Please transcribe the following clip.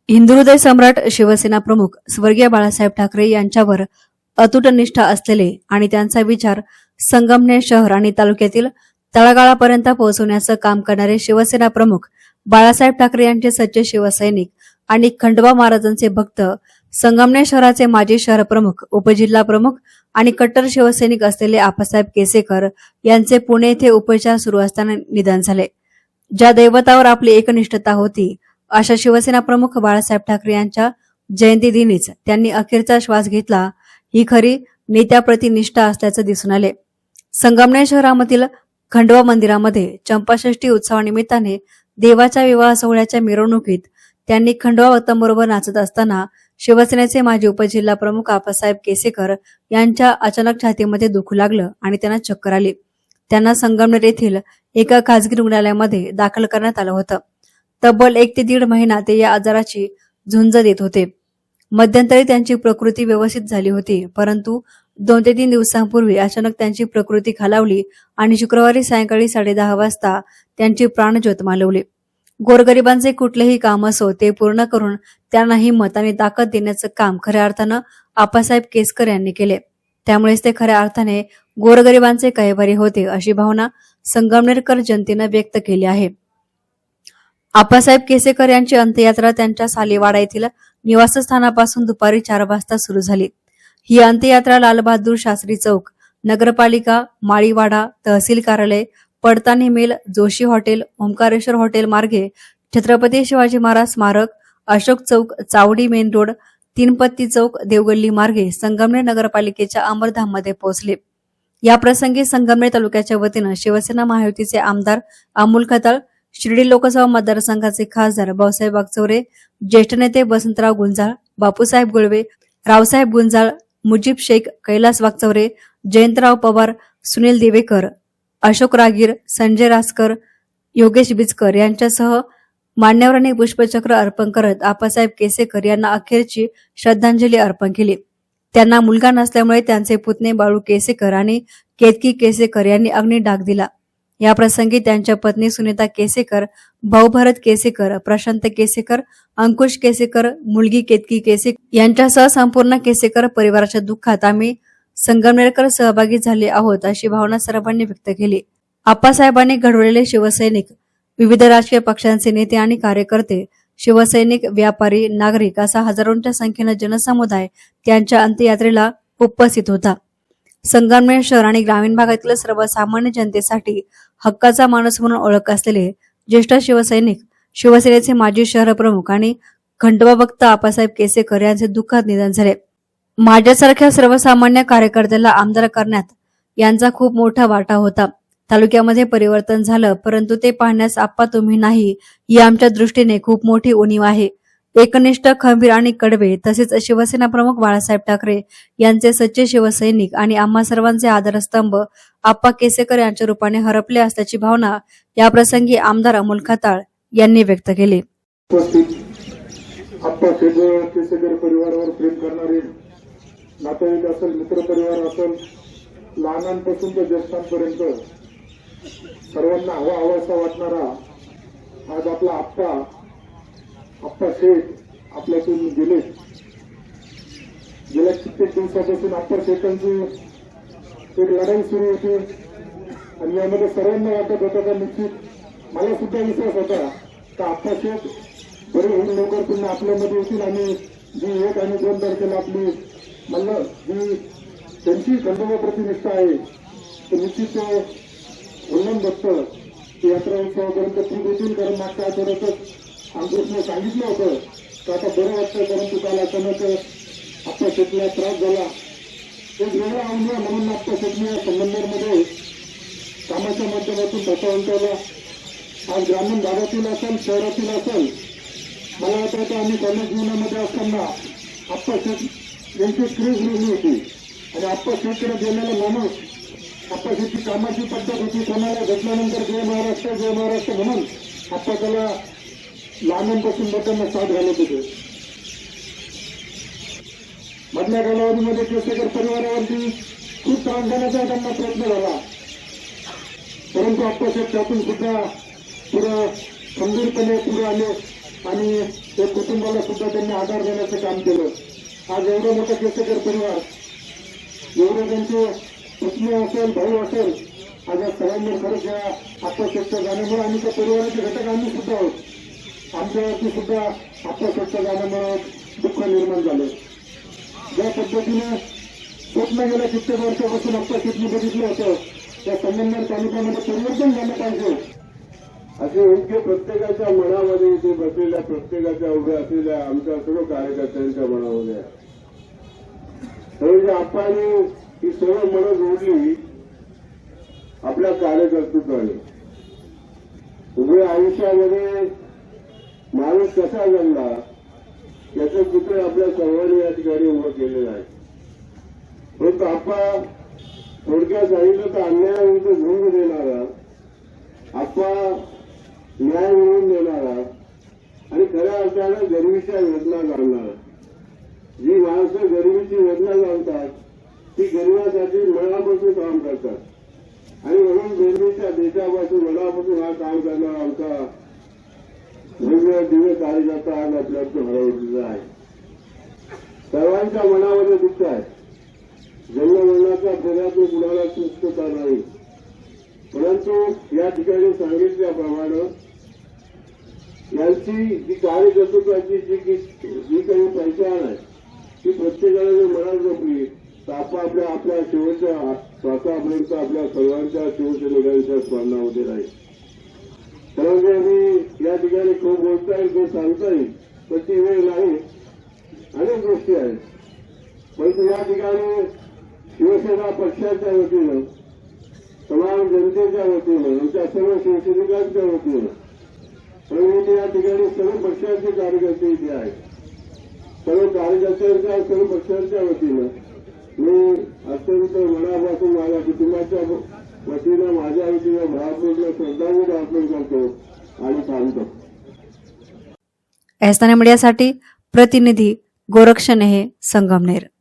हिंदुहृदय सम्राट शिवसेना प्रमुख स्वर्गीय बाळासाहेब ठाकरे यांच्यावर अतूट निष्ठा असलेले आणि त्यांचा विचार संगमनेर शहर आणि तालुक्यातील तळागाळापर्यंत पोहोचवण्याचं काम करणारे शिवसेना प्रमुख बाळासाहेब ठाकरे यांचे सच्चे शिवसैनिक आणि खंडोबा महाराजांचे भक्त, संगमनेर शहराचे माजी शहर प्रमुख, उपजिल्हा प्रमुख आणि कट्टर शिवसैनिक असलेले आप्पासाहेब केसेकर यांचे पुणे येथे उपचार सुरू असताना निधन झाले. ज्या दैवतावर आपली एकनिष्ठता होती अशा शिवसेना प्रमुख बाळासाहेब ठाकरे यांच्या जयंतीदिनीच त्यांनी अखेरचा श्वास घेतला, ही खरी नेत्याप्रती निष्ठा असल्याचं दिसून आले. संगमनेर शहरामधील खंडोबा मंदिरामध्ये चंपाषष्ठी उत्सवानिमित्ताने देवाच्या विवाह सोहळ्याच्या मिरवणुकीत त्यांनी खंडोबा भक्तांबरोबर नाचत असताना शिवसेनेचे माजी उपजिल्हा प्रमुख आप्पासाहेब केसेकर यांच्या अचानक छातीमध्ये दुखू लागलं आणि त्यांना चक्कर आली. त्यांना संगमनेर येथील एका खासगी रुग्णालयामध्ये दाखल करण्यात आलं होतं. तब्बल 1 ते 1.5 महिना ते या आजाराची झुंज देत होते. मध्यंतरी त्यांची प्रकृती व्यवस्थित झाली होती, परंतु 2 ते 3 दिवसांपूर्वी अचानक त्यांची प्रकृती खालावली आणि शुक्रवारी सायंकाळी 10:30 वाजता त्यांची प्राणज्योत मालवली. गोरगरिबांचे कुठलेही काम असो ते पूर्ण करून त्यांना हिंमत आणि ताकद देण्याचं काम खऱ्या अर्थानं आप्पासाहेब केसकर यांनी केले. त्यामुळेच ते खऱ्या अर्थाने गोरगरिबांचे कैवारी होते, अशी भावना संगमनेरकर जनतेनं व्यक्त केली आहे. आप्पासाहेब केसेकर यांची अंत्ययात्रा त्यांच्या सालीवाडा येथील निवासस्थानापासून दुपारी 4 वाजता सुरू झाली. ही अंत्ययात्रा लालबहादूर शास्त्री चौक, नगरपालिका, माळीवाडा, तहसील कार्यालय, Padtani mill, Joshi hotel, Omkareshwar hotel मार्गे छत्रपती शिवाजी महाराज स्मारक, अशोक चौक, चावडी मेन रोड, तीनपत्ती चौक, देवगल्ली मार्गे संगमनेर नगरपालिकेच्या अमरधाममध्ये पोहोचले. या प्रसंगी संगमनेर तालुक्याच्या वतीनं शिवसेना महायुतीचे आमदार अमोल खताळ, शिर्डी लोकसभा मतदारसंघाचे खासदार भाऊसाहेब वागचौरे, ज्येष्ठ नेते वसंतराव गुंजाळ, बापूसाहेब गुळवे, रावसाहेब गुंजाळ, मुजीब शेख, कैलास वागचौरे, जयंतराव पवार, सुनील दिवेकर, अशोक रागीर, संजय रासकर, योगेश बिचकर यांच्यासह मान्यवरांनी पुष्पचक्र अर्पण करत आप्पासाहेब केसेकर यांना अखेरची श्रद्धांजली अर्पण केली. त्यांना मुलगा नसल्यामुळे त्यांचे पुतणे बाळू केसेकर आणि केतकी केसेकर यांनी अग्निडाग दिला. या प्रसंगी त्यांच्या पत्नी सुनीता केसेकर, भाऊ भरत केसेकर, प्रशांत केसेकर, अंकुश केसेकर, मुलगी केतकी केसेकर यांच्यासह संपूर्ण केसेकर परिवाराच्या दुःखात आम्ही संगमनेरकर सहभागी झाले आहोत, अशी भावना सर्वांनी व्यक्त केली. आप्पासाहेबांनी घडवलेले शिवसैनिक, विविध राजकीय पक्षांचे नेते आणि कार्यकर्ते, शिवसैनिक, व्यापारी, नागरिक असा हजारोंच्या संख्येनं जनसमुदाय त्यांच्या अंत्ययात्रेला उपस्थित होता. संगमनेर शहर आणि ग्रामीण भागातील सर्वसामान्य जनतेसाठी हक्काचा माणूस म्हणून ओळख असलेले ज्येष्ठ शिवसैनिक, शिवसेनेचे माजी शहर प्रमुख आणि खंडोबा भक्त आप्पासाहेब केसेकर यांचे दुःखद निधन झाले. माझ्यासारख्या सर्वसामान्य कार्यकर्त्याला आमदार करण्यात यांचा खूप मोठा वाटा होता. तालुक्यामध्ये परिवर्तन झालं, परंतु ते पाहण्यास आप्पा तुम्ही नाही, ही आमच्या दृष्टीने खूप मोठी उणीव आहे. एकनिष्ठ, खंबीर आणि कडवे तसेच शिवसेना प्रमुख बाळासाहेब ठाकरे यांचे सच्चे शिवसैनिक आणि आम्हा सर्वांचे आधारस्तंभ आप्पा केसेकर यांच्या रूपाने हरपले असल्याची भावना याप्रसंगी आमदार अमोल खताळ यांनी व्यक्त केली. आप्पा केसेकर परिवारावर प्रेम करणारे नातेवाईक असेल, मित्रपरिवार असेल, लहानांपासून ते ज्येष्ठांपर्यंत सर्वांना हवासा वाटणारा आज आपला आप्पा शेठ आपल्यातून गेले. गेल्या कित्येक दिवसापासून आप्पा शेठांची एक लढाई सुरू होती आणि यामध्ये सर्वांना वाटत होतं का निश्चित मला सुद्धा विश्वास होता का आप्पा शेठ बरे होऊन लवकर पुन्हा आपल्यामध्ये येतील आणि जी 1 आणि 2 तारखेला आपली म्हणलं जी त्यांची खंडोबा प्रतिनिष्ठा आहे ते निश्चित उल्लंघन बघतं की यात्रा उत्सवापर्यंत ठीक होतील. कारण मागच्या आठवड्यातच आमदारने सांगितलं होतं की आता बरं वाटतं, परंतु काल अचानक आप्पा शेठला त्रास झाला. एक वेगळा अनुभव म्हणून आप्पा शेठने या संगमनेरमध्ये कामाच्या माध्यमातून ठसा. आज ग्रामीण भागातील असेल, शहरातील असेल, मला वाटतं आम्ही कॉलेज जीवनामध्ये असताना आप्पा शेठ यांची क्रेज रुजली होती आणि आप्पा शेठकडे गेलेला माणूस, आप्पा शेठची कामाची पद्धत होती. कोणाला घेतल्यानंतर जय महाराष्ट्र म्हणून आप्पा त्याला लहानांपासून मोठ्यांना साथ घालत होते. मधल्या कालावधीमध्ये केसेकर परिवारावरती खूप त्रास देण्याचा त्यांना प्रयत्न झाला, परंतु आप्पा शेठ त्यातून सुद्धा पुढं खंबीरपणे पुढे आले आणि त्या कुटुंबाला सुद्धा त्यांनी आधार देण्याचं काम केलं. आज एवढं मोठं केसकर परिवार, एवढे त्यांचे पत्नी असेल, भाऊ असेल, आज या सर्वांवर खरंच या आत्महत्येच्या जाण्यामुळे आणि त्या परिवाराचे घटक आम्ही सुद्धा आहोत. आमच्यावरती सुद्धा आत्महत्येच्या जाण्यामुळे दुःख निर्माण झालं. ज्या पद्धतीने स्वप्न गेल्या कित्येक वर्षापासून आत्महत्येने बघितलं होतं, त्या संगमनेर तालुक्यामध्ये परिवर्तन झालं पाहिजे असे उद्योग प्रत्येकाच्या मनामध्ये, इथे बसलेल्या प्रत्येकाच्या उभ्या असलेल्या आमच्या सर्व कार्यकर्त्यांच्या मनामध्ये आहे. म्हणजे आपण ही सर्व मनं जोडली आपल्या कार्यकर्तृत्वाने. उभ्या आयुष्यामध्ये माणूस कसा जगला याचं चित्र आपल्या सर्वांनी या ठिकाणी उभं केलेलं आहे. परंतु आपण थोडक्यात सांगितलं तर अन्यायाविरुद्ध झुंज देणारा, आपण न्याय मिळवून देणारा आणि खऱ्या अर्थानं गरिबीच्या वेदना जाणणारा. जी माणसं गरिबीची वेदना जाणतात ती गरिबासाठी मनापासून काम करतात आणि म्हणून गरिबीच्या देशापासून मनापासून हा काम करणारा आमचा भव्य दिव्य कार्यकर्ता आज आपल्याकडे हरवलेला आहे. सर्वांच्या मनामध्ये दुःख आहे. जन्ममरणाच्या फेऱ्यातून कुणाला मुक्तता नाही. परंतु या ठिकाणी सांगितल्याप्रमाणे यांची जी कार्यकर्तृत्वाची जी काही पहचान आहे ती प्रत्येकाने जर मनात जपली तर आपल्या आपल्या शेवटच्या श्वासापर्यंत आपल्या सर्वांच्या शिवसैनिकांच्या स्मरणामध्ये राहील. परंतु मी या ठिकाणी खूप बोलता येईल, खूप सांगता येईल, पण ती वेळ नाही. अनेक गोष्टी आहेत. परंतु या ठिकाणी शिवसेना पक्षाच्या वतीनं, तमाम जनतेच्या वतीनं, आमच्या सर्व शिवसैनिकांच्या वतीनं, परंतु या ठिकाणी सर्व पक्षाचे कार्यकर्ते इथे आहेत. सर्व कार्यकर्त्यांच्या, सर्व पक्षांच्या वतीनं मी अत्यंत मनापासून माझ्या कुटुंबाच्या वतीनं, माझ्या वतीनं भावपूर्ण श्रद्धांजली अर्पण करतो आणि थांबतो. एसएनए मीडियासाठी प्रतिनिधी गोरक्षनेहे, संगमनेर.